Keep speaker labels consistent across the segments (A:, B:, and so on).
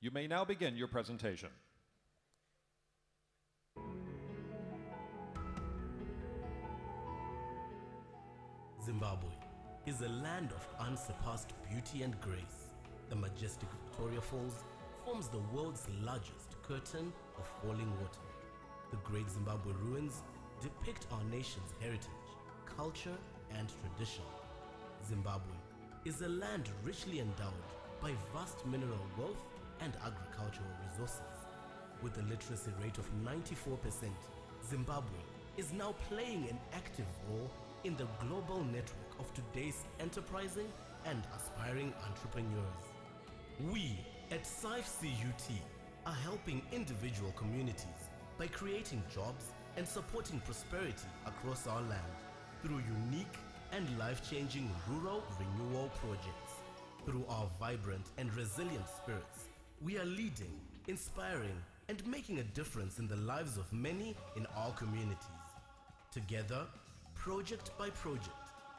A: You may now begin your presentation.
B: Zimbabwe is a land of unsurpassed beauty and grace. The majestic Victoria Falls forms the world's largest curtain of falling water. The Great Zimbabwe ruins depict our nation's heritage, culture, and tradition. Zimbabwe is a land richly endowed by vast mineral wealth and agricultural resources. With a literacy rate of 94%, Zimbabwe is now playing an active role in the global network of today's enterprising and aspiring entrepreneurs. We at SIFE CUT are helping individual communities by creating jobs and supporting prosperity across our land through unique and life-changing rural renewal projects. Through our vibrant and resilient spirits, we are leading, inspiring, and making a difference in the lives of many in our communities. Together, project by project,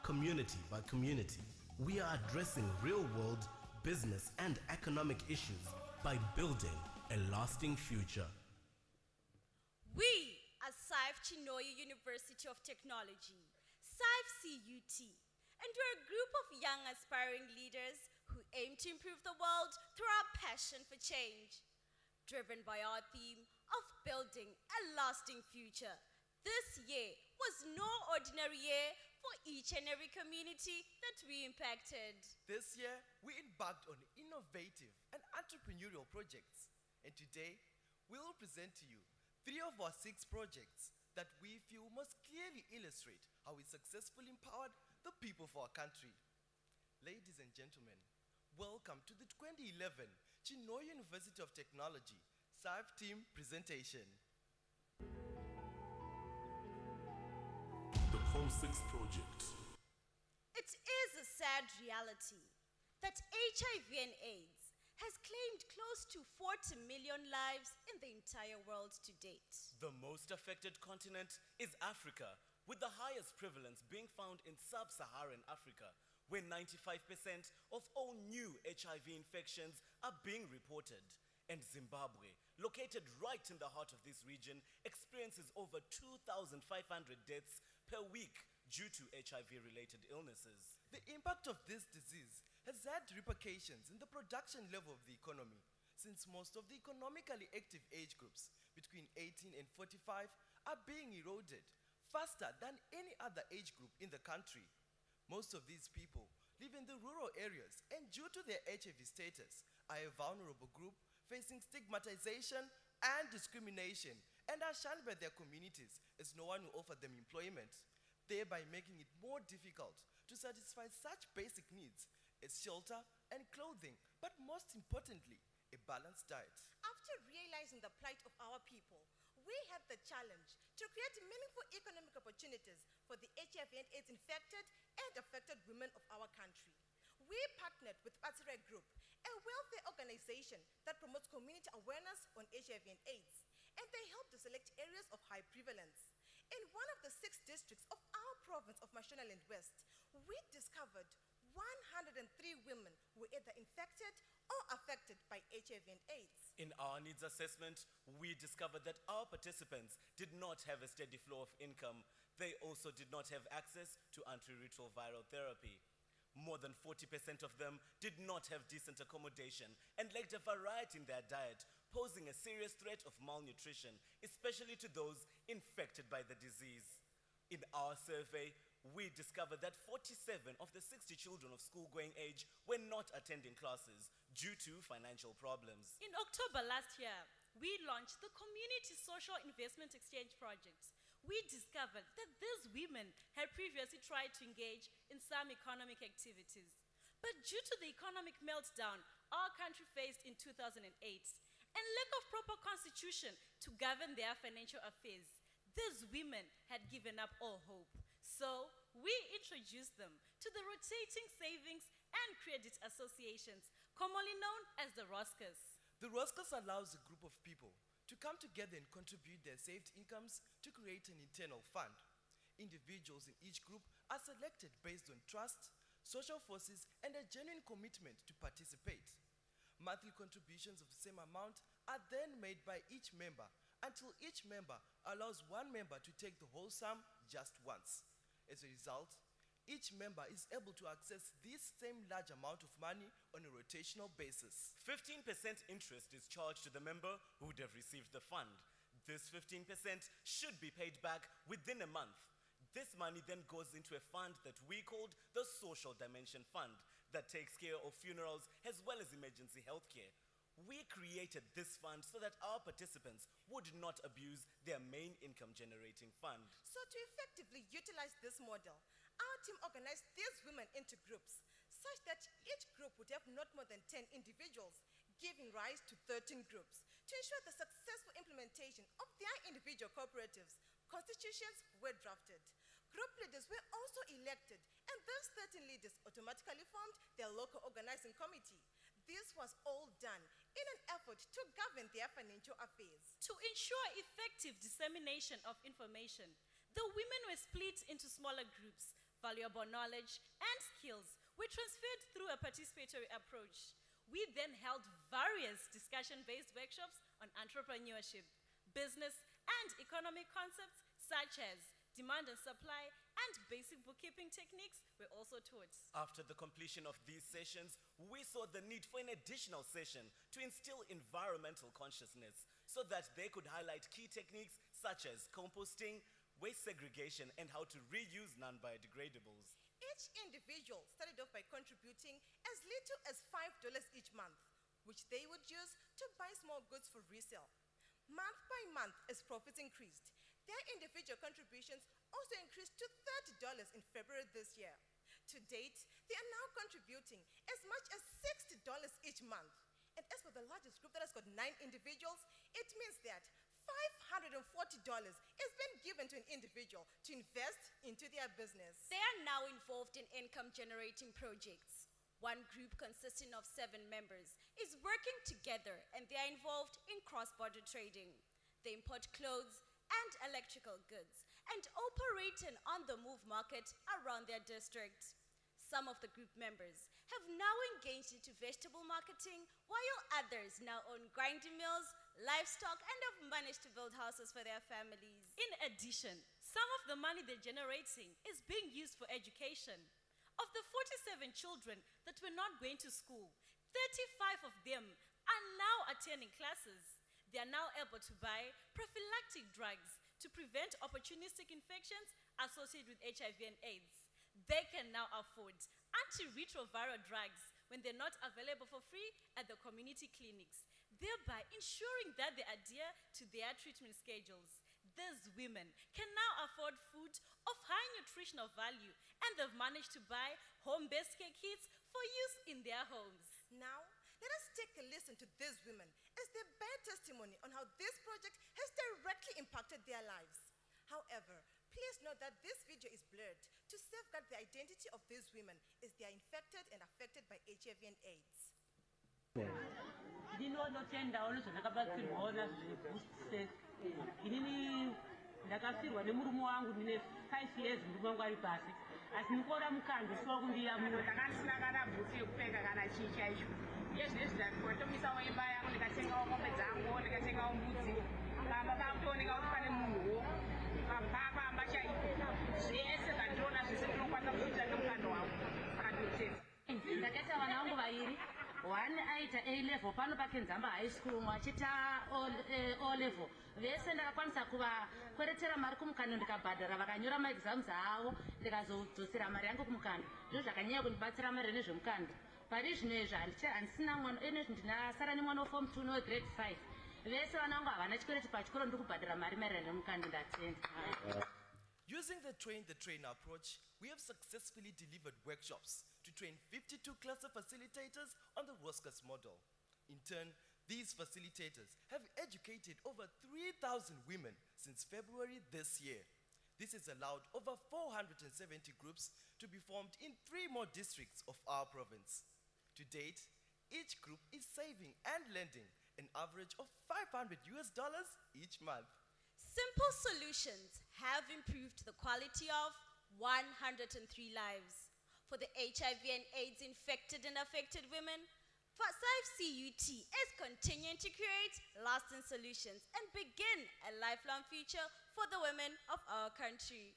B: community by community, we are addressing real-world business and economic issues by building a lasting future.
C: We are SIFE Chinoyi University of Technology, SIFE CUT, and we're a group of young aspiring leaders who aim to improve the world through our passion for change. Driven by our theme of building a lasting future, this year was no ordinary year for each and every community that we impacted.
D: This year, we embarked on innovative and entrepreneurial projects. And today, we will present to you 3 of our 6 projects that we feel most clearly illustrate how we successfully empowered the people for our country. Ladies and gentlemen, welcome to the 2011 Chinoyi University of Technology SIFE team presentation.
B: The Home 6 Project.
C: It is a sad reality that HIV and AIDS has claimed close to 40 million lives in the entire world to date.
E: The most affected continent is Africa, with the highest prevalence being found in sub-Saharan Africa, where 95% of all new HIV infections are being reported. And Zimbabwe, located right in the heart of this region, experiences over 2,500 deaths per week due to HIV-related illnesses.
D: The impact of this disease has had repercussions in the production level of the economy, since most of the economically active age groups between 18 and 45 are being eroded faster than any other age group in the country. Most of these people live in the rural areas and due to their HIV status are a vulnerable group facing stigmatization and discrimination and are shunned by their communities as no one will offer them employment, thereby making it more difficult to satisfy such basic needs as shelter and clothing, but most importantly, a balanced diet.
F: After realizing the plight of our people, we had the challenge to create meaningful economic opportunities for the HIV and AIDS infected and affected women of our country. We partnered with Patsire Group, a welfare organization that promotes community awareness on HIV and AIDS, and they helped to select areas of high prevalence. In one of the 6 districts of our province of Mashonaland West, we discovered 103 women who were either infected or affected by HIV and AIDS.
E: In our needs assessment, we discovered that our participants did not have a steady flow of income. They also did not have access to antiretroviral therapy. More than 40% of them did not have decent accommodation and lacked a variety in their diet, posing a serious threat of malnutrition, especially to those infected by the disease. In our survey, we discovered that 47 of the 60 children of school-going age were not attending classes due to financial problems.
C: In October last year, we launched the Community Social Investment Exchange Project. We discovered that these women had previously tried to engage in some economic activities. But due to the economic meltdown our country faced in 2008 and lack of proper constitution to govern their financial affairs, these women had given up all hope. So we introduced them to the rotating savings and credit associations, commonly known as the ROSCAs.
D: The ROSCAs allows a group of people to come together and contribute their saved incomes to create an internal fund. Individuals in each group are selected based on trust, social forces, and a genuine commitment to participate. Monthly contributions of the same amount are then made by each member until each member allows one member to take the whole sum just once. As a result, each member is able to access this same large amount of money on a rotational basis.
E: 15% interest is charged to the member who would have received the fund. This 15% should be paid back within a month. This money then goes into a fund that we called the Social Dimension Fund that takes care of funerals as well as emergency health care. We created this fund so that our participants would not abuse their main income generating fund.
F: So to effectively utilize this model, our team organized these women into groups, such that each group would have not more than 10 individuals, giving rise to 13 groups. To ensure the successful implementation of their individual cooperatives, constitutions were drafted. Group leaders were also elected, and those 13 leaders automatically formed their local organizing committee. This was all done in an effort to govern their financial affairs.
C: To ensure effective dissemination of information, the women were split into smaller groups. Valuable knowledge and skills were transferred through a participatory approach. We then held various discussion-based workshops on entrepreneurship, business, and economic concepts such as demand and supply, and basic bookkeeping techniques were also taught.
E: After the completion of these sessions, we saw the need for an additional session to instill environmental consciousness so that they could highlight key techniques such as composting, waste segregation, and how to reuse non-biodegradables.
F: Each individual started off by contributing as little as $5 each month, which they would use to buy small goods for resale. Month by month, as profits increased, their individual contributions also increased to $30 in February this year. To date, they are now contributing as much as $60 each month. And as for the largest group that has got 9 individuals, it means that $540 is being given to an individual to invest into their business.
G: They are now involved in income-generating projects. One group consisting of 7 members is working together, and they are involved in cross-border trading. They import clothes and electrical goods and operate an on-the-move market around their district. Some of the group members have now engaged into vegetable marketing, while others now own grinding mills, livestock, and have managed to build houses for their families.
C: In addition, some of the money they're generating is being used for education. Of the 47 children that were not going to school, 35 of them are now attending classes. They are now able to buy prophylactic drugs to prevent opportunistic infections associated with HIV and AIDS. They can now afford antiretroviral drugs when they're not available for free at the community clinics, thereby ensuring that they adhere to their treatment schedules. These women can now afford food of high nutritional value, and they've managed to buy home-based care kits for use in their homes.
F: Now, let us take a listen to these women as they bear testimony on how this project has directly impacted their lives. However, please note that this video is blurred to safeguard the identity of these women as they are infected and affected by HIV and AIDS.
H: ndinonotenda zvandakabatsirwawo nazvo zveboost inini ndakafirwa nemurume wangu ndine 5 years murume wangu ari pasi asi ndikuona mukando siwa kundiyamuno
I: ndakasina kana bhusi yekupfeka kana chii chaicho iye zvinezvi ndatomisawo imba yangu ndikatengawo mombe dzangu ndikatengawo mbudzi pamba pakutooneka kuti pane munhuwo pamba chaipo zvese zvandiona zvese ndinokwanisa kuita nemukando wangu saka ndinotedza
H: ndakaita vana vangu vairi one aita A level pano paKenzamba high school umwe achiita O level vese ndakakwanisa kuvakweretera mari kumukando ndikabhadhara vakanyora maexams avo ndikazodzosera mari yangu kumukando ndizvo zvakanyanya kundibatsira mari nezvemukando pari zvino izvi handisina mwana enezvi ndinasara nemwana weform 2 nograde 5 vese vana vangu havana chikwereti pachikoro ndiri kubhadhara mari maererano nemukando ndatenda.
D: Using the train-the-trainer approach, we have successfully delivered workshops to train 52 cluster facilitators on the Roscas model. In turn, these facilitators have educated over 3,000 women since February this year. This has allowed over 470 groups to be formed in 3 more districts of our province. To date, each group is saving and lending an average of $500 each month.
G: Simple solutions have improved the quality of 103 lives. For the HIV and AIDS infected and affected women, For SIFE CUT is continuing to create lasting solutions and begin a lifelong future for the women of our country.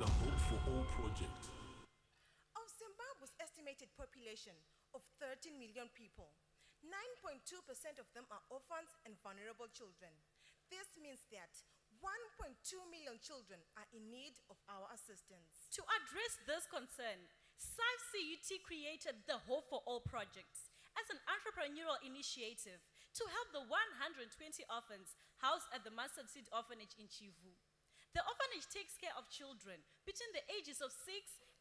B: The Hope for All project.
F: Of Zimbabwe's estimated population of 13 million people, 9.2% of them are orphans and vulnerable children. This means that 1.2 million children are in need of our assistance.
C: To address this concern, SIFE CUT created the Hope for All project as an entrepreneurial initiative to help the 120 orphans housed at the Mustard Seed Orphanage in Chivu. The orphanage takes care of children between the ages of 6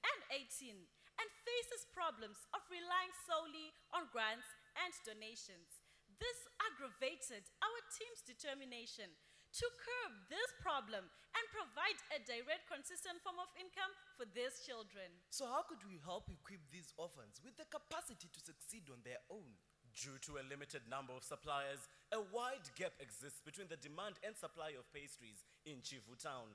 C: and 18 and faces problems of relying solely on grants and donations. This aggravated our team's determination to curb this problem and provide a direct, consistent form of income for these children.
D: So how could we help equip these orphans with the capacity to succeed on their own?
E: Due to a limited number of suppliers, a wide gap exists between the demand and supply of pastries in Chivu town.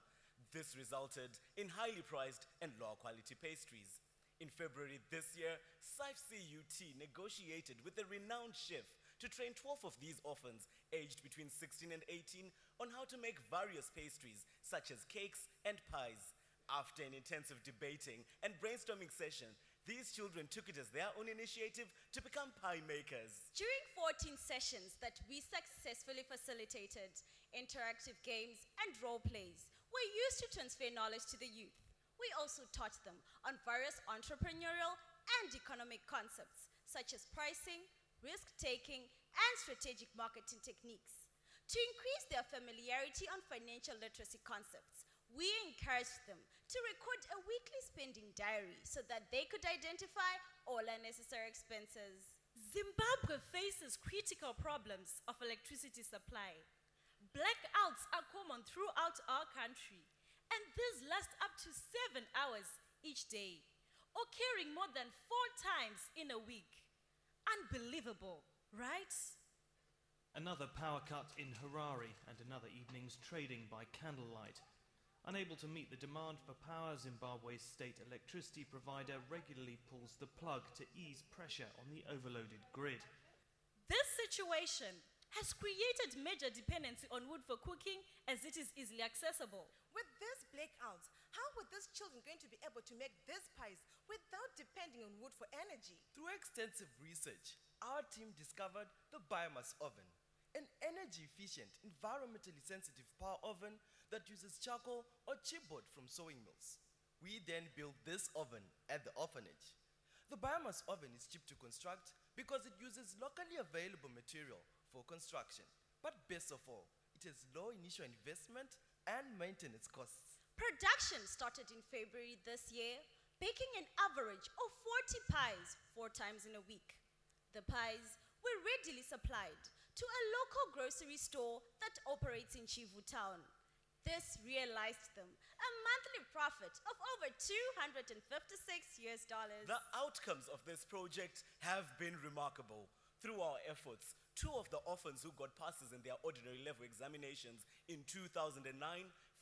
E: This resulted in highly priced and low quality pastries. In February this year, SIFE CUT negotiated with a renowned chef to train 12 of these orphans aged between 16 and 18 on how to make various pastries such as cakes and pies. After an intensive debating and brainstorming session, these children took it as their own initiative to become pie makers.
G: During 14 sessions that we successfully facilitated, interactive games and role plays were used to transfer knowledge to the youth. We also taught them on various entrepreneurial and economic concepts such as pricing, risk-taking, and strategic marketing techniques. To increase their familiarity on financial literacy concepts, we encouraged them to record a weekly spending diary so that they could identify all unnecessary expenses.
C: Zimbabwe faces critical problems of electricity supply. Blackouts are common throughout our country, and these last up to 7 hours each day, occurring more than 4 times in a week. Unbelievable, right?
J: Another power cut in Harare and another evening's trading by candlelight. Unable to meet the demand for power, Zimbabwe's state electricity provider regularly pulls the plug to ease pressure on the overloaded grid.
C: This situation has created major dependency on wood for cooking as it is easily accessible.
F: With these blackouts, how were these children going to be able to make these pies without depending on wood for energy?
D: Through extensive research, our team discovered the biomass oven, an energy-efficient, environmentally sensitive power oven that uses charcoal or chipboard from sewing mills. We then built this oven at the orphanage. The biomass oven is cheap to construct because it uses locally available material for construction. But best of all, it has low initial investment and maintenance costs.
G: Production started in February this year, baking an average of 40 pies 4 times in a week. The pies were readily supplied to a local grocery store that operates in Chivu town. This realized them a monthly profit of over $256.
E: The outcomes of this project have been remarkable. Through our efforts, 2 of the orphans who got passes in their ordinary level examinations in 2009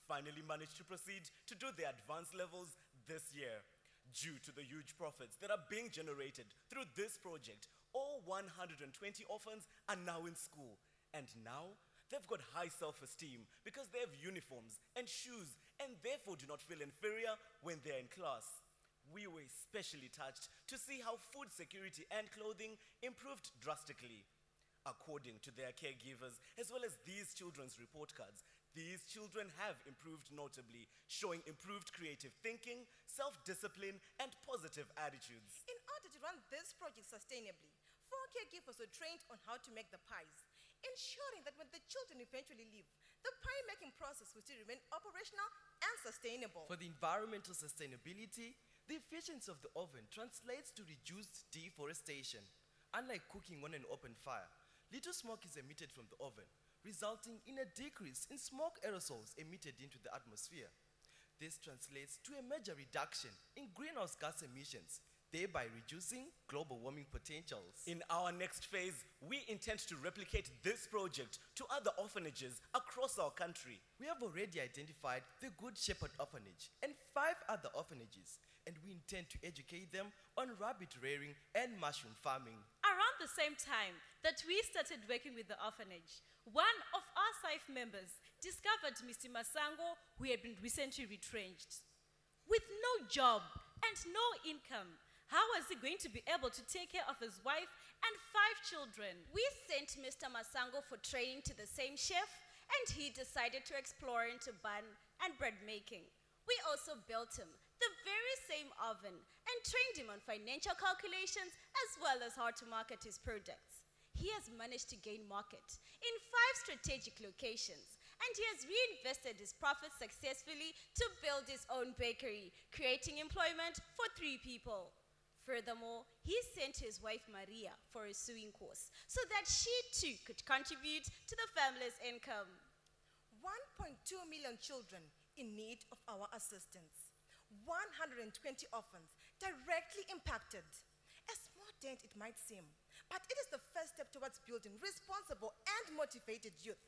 E: finally managed to proceed to do their advanced levels this year. Due to the huge profits that are being generated through this project, all 120 orphans are now in school. And now, they've got high self-esteem because they have uniforms and shoes and therefore do not feel inferior when they're in class. We were especially touched to see how food security and clothing improved drastically. According to their caregivers, as well as these children's report cards, these children have improved notably, showing improved creative thinking, self-discipline, and positive attitudes.
F: In order to run this project sustainably, 4 caregivers were trained on how to make the pies, ensuring that when the children eventually leave, the pie making process will still remain operational and sustainable.
D: For the environmental sustainability, the efficiency of the oven translates to reduced deforestation. Unlike cooking on an open fire, little smoke is emitted from the oven, resulting in a decrease in smoke aerosols emitted into the atmosphere. This translates to a major reduction in greenhouse gas emissions, thereby reducing global warming potentials.
E: In our next phase, we intend to replicate this project to other orphanages across our country.
D: We have already identified the Good Shepherd Orphanage and 5 other orphanages, and we intend to educate them on rabbit rearing and mushroom farming.
C: Around the same time that we started working with the orphanage, one of our SIFE members discovered Mr. Masango, who had been recently retrenched. With no job and no income, how was he going to be able to take care of his wife and 5 children?
G: We sent Mr. Masango for training to the same chef, and he decided to explore into bun and bread making. We also built him the very same oven and trained him on financial calculations as well as how to market his products. He has managed to gain market in 5 strategic locations, and he has reinvested his profits successfully to build his own bakery, creating employment for 3 people. Furthermore, he sent his wife Maria for a sewing course so that she too could contribute to the family's income.
F: 1.2 million children in need of our assistance. 120 orphans directly impacted. A small dent it might seem, but it is the first step towards building responsible and motivated youth.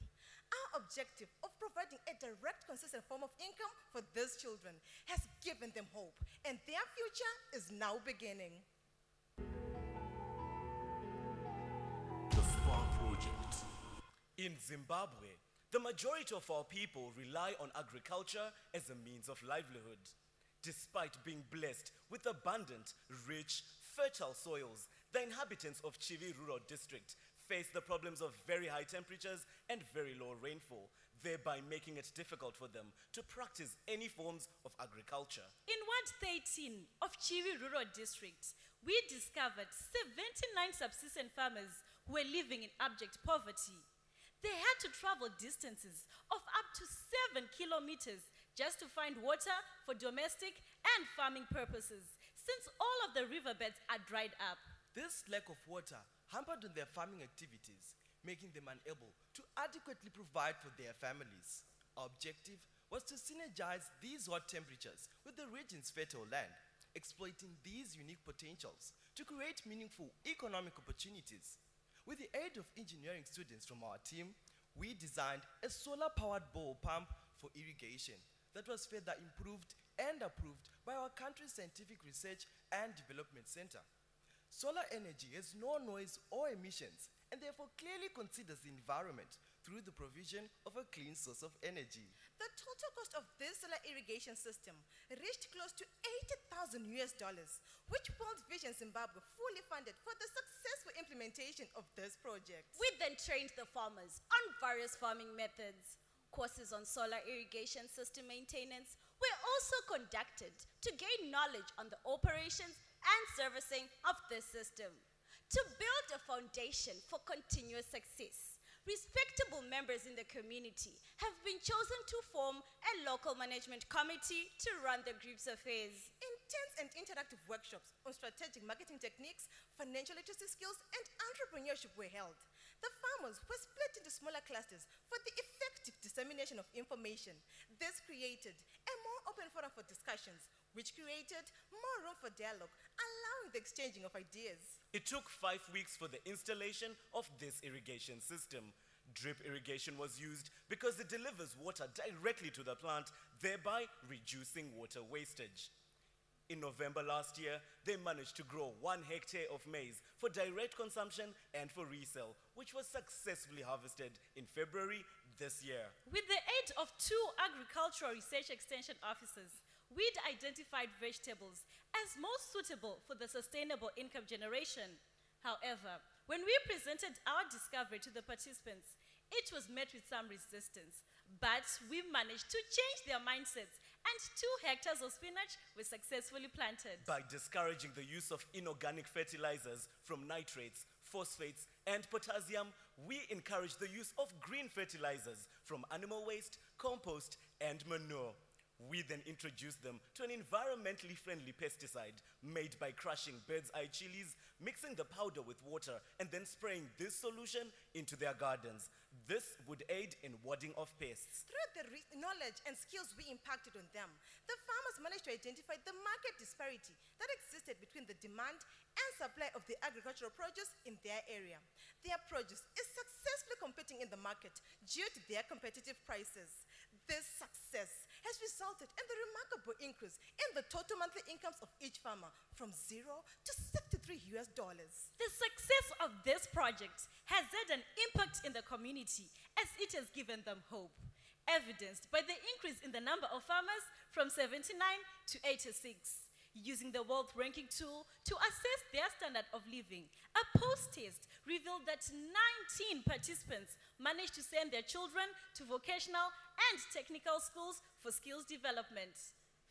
F: Our objective of providing a direct, consistent form of income for these children has given them hope, and their future is now beginning.
B: The SPAR Project.
E: In Zimbabwe, the majority of our people rely on agriculture as a means of livelihood. Despite being blessed with abundant, rich, fertile soils, the inhabitants of Chivi Rural District face the problems of very high temperatures and very low rainfall, thereby making it difficult for them to practice any forms of agriculture.
C: In Ward 13 of Chivi Rural District, we discovered 79 subsistence farmers who were living in abject poverty. They had to travel distances of up to 7 kilometers just to find water for domestic and farming purposes, since all of the riverbeds are dried up.
D: This lack of water hampered on their farming activities, making them unable to adequately provide for their families. Our objective was to synergize these hot temperatures with the region's fertile land, exploiting these unique potentials to create meaningful economic opportunities. With the aid of engineering students from our team, we designed a solar-powered bore pump for irrigation that was further improved and approved by our country's Scientific Research and Development Center. Solar energy has no noise or emissions, and therefore clearly considers the environment through the provision of a clean source of energy.
F: The total cost of this solar irrigation system reached close to $80,000, which World Vision Zimbabwe fully funded for the successful implementation of this project.
G: We then trained the farmers on various farming methods. Courses on solar irrigation system maintenance were also conducted to gain knowledge on the operations and servicing of this system. To build a foundation for continuous success, respectable members in the community have been chosen to form a local management committee to run the group's affairs.
F: Intense and interactive workshops on strategic marketing techniques, financial literacy skills, and entrepreneurship were held. The farmers were split into smaller clusters for the effective dissemination of information. This created a more open forum for discussions, which created more room for dialogue, allowing the exchanging of ideas.
E: It took 5 weeks for the installation of this irrigation system. Drip irrigation was used because it delivers water directly to the plant, thereby reducing water wastage. In November last year, they managed to grow 1 hectare of maize for direct consumption and for resale, which was successfully harvested in February this year.
C: With the aid of 2 agricultural research extension officers, we'd identified vegetables as most suitable for the sustainable income generation. However, when we presented our discovery to the participants, it was met with some resistance, but we managed to change their mindsets, and 2 hectares of spinach were successfully planted.
E: By discouraging the use of inorganic fertilizers from nitrates, phosphates, and potassium, we encourage the use of green fertilizers from animal waste, compost, and manure. We then introduced them to an environmentally friendly pesticide made by crushing bird's eye chilies, mixing the powder with water, and then spraying this solution into their gardens. This would aid in warding off pests.
F: Through the knowledge and skills we impacted on them, the farmers managed to identify the market disparity that existed between the demand and supply of the agricultural produce in their area. Their produce is successfully competing in the market due to their competitive prices. This success has resulted in the remarkable increase in the total monthly incomes of each farmer from $0 to $63 US.
C: The success of this project has had an impact in the community as it has given them hope, evidenced by the increase in the number of farmers from 79 to 86. Using the wealth ranking tool to assess their standard of living, a post-test revealed that 19 participants managed to send their children to vocational and technical schools for skills development.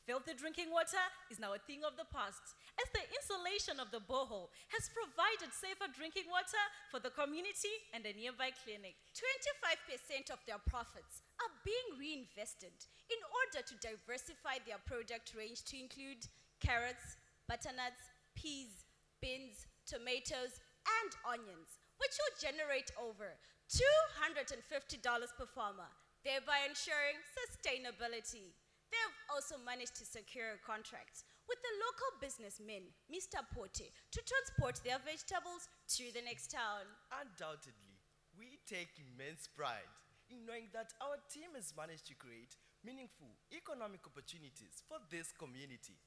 C: Filthy drinking water is now a thing of the past, as the installation of the borehole has provided safer drinking water for the community and a nearby clinic.
G: 25% of their profits are being reinvested in order to diversify their product range to include carrots, butternuts, peas, beans, tomatoes, and onions, which will generate over $250 per farmer, thereby ensuring sustainability. They have also managed to secure contracts with the local businessman, Mr. Pote, to transport their vegetables to the next town.
D: Undoubtedly, we take immense pride in knowing that our team has managed to create meaningful economic opportunities for this community.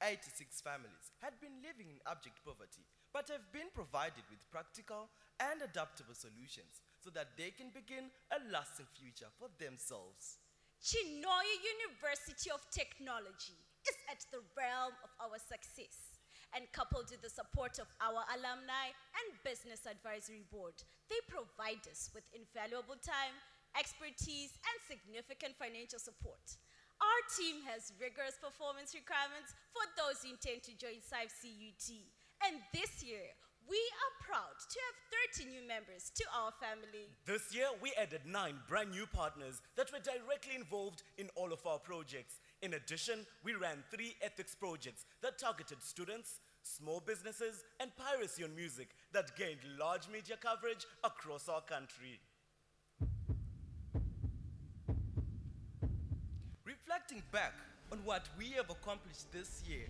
D: 86 families had been living in abject poverty, but have been provided with practical and adaptable solutions so that they can begin a lasting future for themselves.
G: Chinoyo University of Technology is at the realm of our success. And coupled with the support of our alumni and business advisory board, they provide us with invaluable time, expertise, and significant financial support. Our team has rigorous performance requirements for those who intend to join SIFE CUT. And this year, we are proud to have 30 new members to our family.
E: This year, we added 9 brand new partners that were directly involved in all of our projects. In addition, we ran 3 ethics projects that targeted students, small businesses, and piracy on music that gained large media coverage across our country.
D: Reflecting back on what we have accomplished this year,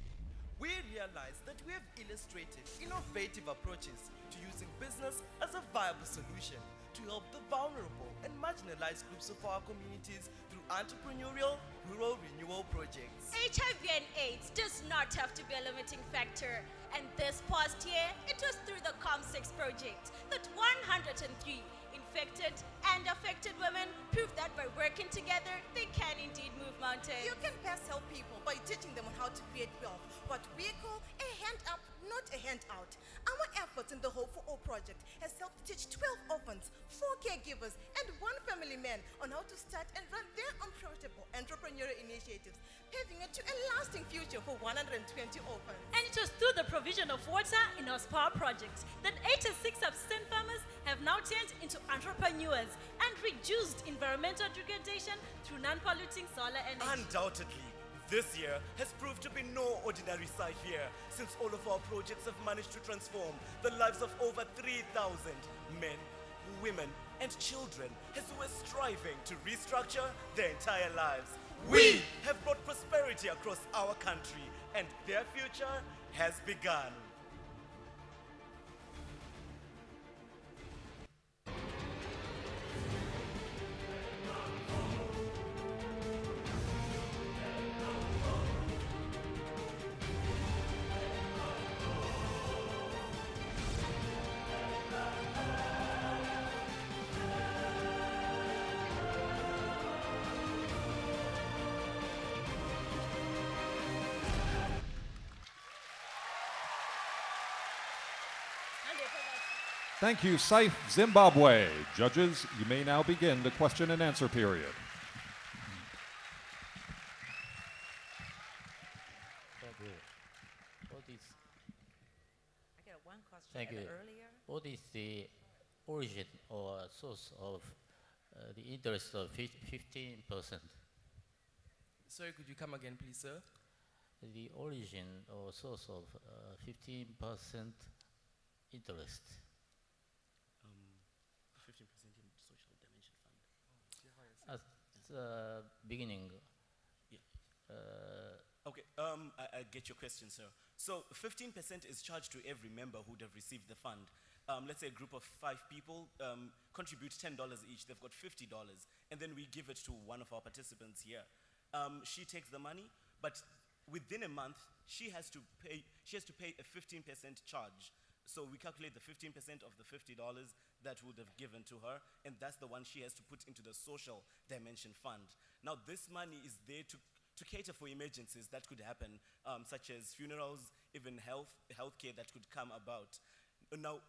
D: we realize that we have illustrated innovative approaches to using business as a viable solution to help the vulnerable and marginalized groups of our communities through entrepreneurial rural renewal projects.
G: HIV and AIDS does not have to be a limiting factor. And this past year, it was through the COM6 project that 103 infected and affected women proved that by working together, they can indeed move mountains.
F: You can best help people by teaching them on how to create wealth, what we call a hand up, not a hand out. Our efforts in the Hope for All project has helped teach 12 orphans, 4 caregivers, and 1 family man on how to start and run their own profitable entrepreneurial initiatives, paving it to a lasting future for 120 orphans.
C: And it was through the provision of water in our SPAR project that 86 subsistence farmers have now turned into entrepreneurs and reduced environmental degradation through non-polluting solar energy.
E: Undoubtedly, this year has proved to be no ordinary SIFE year, since all of our projects have managed to transform the lives of over 3,000 men, women, and children as we were striving to restructure their entire lives. We have brought prosperity across our country, and their future has begun.
A: Thank you, SIFE Zimbabwe. Judges, you may now begin the question and answer period.
K: I got one question.
L: Thank you.
K: Earlier.
L: What is the origin or source of the interest of 15%?
D: Sorry, could you come again, please, sir?
L: The origin or source of 15% interest.
E: 15% in social
L: the beginning.
E: Okay, I get your question, sir. So 15% is charged to every member who would have received the fund. Let's say a group of 5 people contribute $10 each. They've got $50, and then we give it to one of our participants here. She takes the money, but within a month, she has to pay a 15% charge. So we calculate the 15% of the $50 that would have given to her, and that's the one she has to put into the social dimension fund. Now, this money is there to cater for emergencies that could happen, such as funerals, even healthcare that could come about. Now,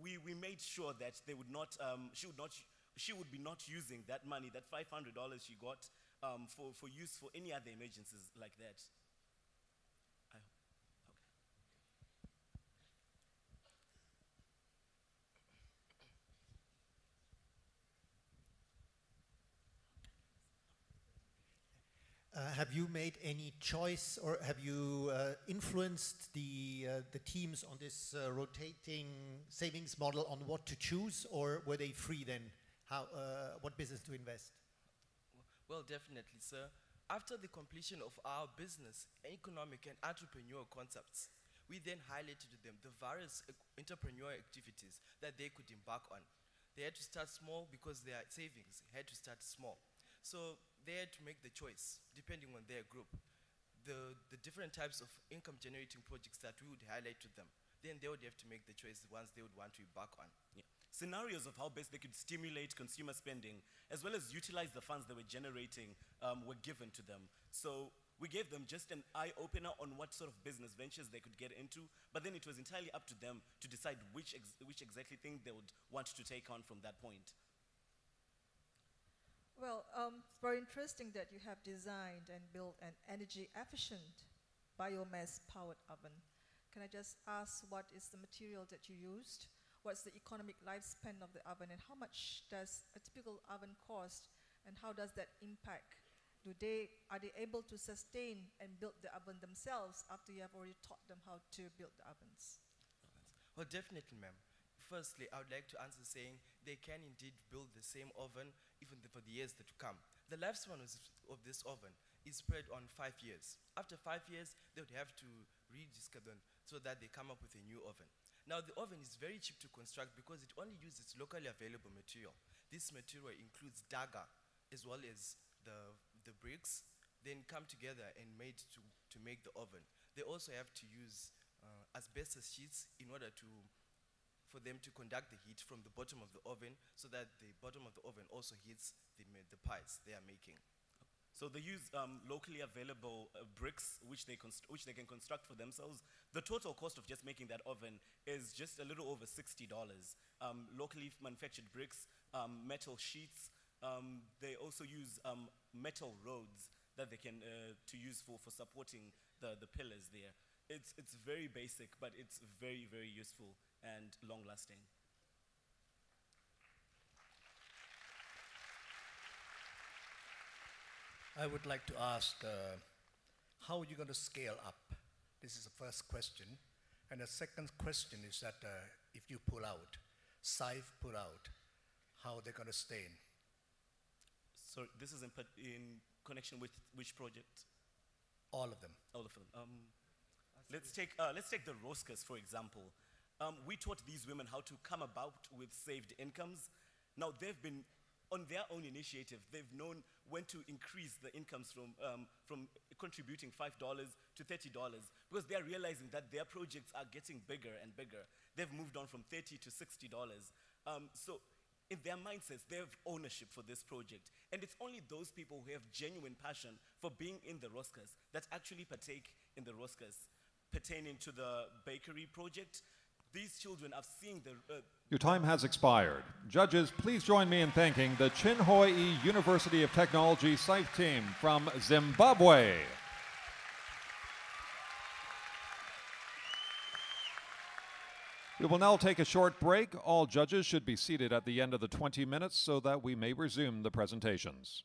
E: we made sure that they would not, she would be not using that money, that $500 she got, for use for any other emergencies like that.
K: Have you made any choice, or have you influenced the teams on this rotating savings model on what to choose, or were they free then? What business to invest?
D: Well, definitely, sir. After the completion of our business, economic and entrepreneurial concepts, we then highlighted to them the various entrepreneurial activities that they could embark on. They had to start small because their savings had to start small. So they had to make the choice, depending on their group, the different types of income-generating projects that we would highlight to them. Then they would have to make the choice the ones they would want to embark on.
E: Yeah. Scenarios of how best they could stimulate consumer spending, as well as utilize the funds they were generating, were given to them. So we gave them just an eye-opener on what sort of business ventures they could get into, but then it was entirely up to them to decide which exactly thing they would want to take on from that point.
M: Well, it's very interesting that you have designed and built an energy-efficient biomass-powered oven. Can I just ask what is the material that you used? What's the economic lifespan of the oven, and how much does a typical oven cost, and how does that impact? Are they able to sustain and build the oven themselves after you have already taught them how to build the ovens?
D: Well, definitely, ma'am. Firstly, I would like to answer saying they can indeed build the same oven even for the years that to come. The lifespan of this oven is spread on 5 years. After 5 years, they would have to rediscard them so that they come up with a new oven. Now, the oven is very cheap to construct because it only uses locally available material. This material includes dagger as well as the bricks, then come together and made to make the oven. They also have to use asbestos sheets in order for them to conduct the heat from the bottom of the oven, so that the bottom of the oven also heats the pies they are making.
E: So they use locally available bricks, which they can construct for themselves. The total cost of just making that oven is just a little over $60. Locally manufactured bricks, metal sheets. They also use metal rods that they can to use for supporting the pillars there. It's very basic, but it's very, very useful and long-lasting.
N: I would like to ask, how are you going to scale up? This is the first question. And the second question is that if you pull out, SIFE pull out, how they're going to stay in?
E: So this is in connection with which project?
N: All of them.
E: All of them. Let's take the Roskas, for example. We taught these women how to come about with saved incomes. Now, they've been, on their own initiative, they've known when to increase the incomes from contributing $5 to $30, because they're realizing that their projects are getting bigger and bigger. They've moved on from $30 to $60. So in their mindsets, they have ownership for this project. And it's only those people who have genuine passion for being in the Roskas that actually partake in the Roskas. Pertaining to the bakery project, these children are seeing the...
A: Your time has expired. Judges, please join me in thanking the Chinhoyi University of Technology SIFE team from Zimbabwe. We will now take a short break. All judges should be seated at the end of the 20 minutes so that we may resume the presentations.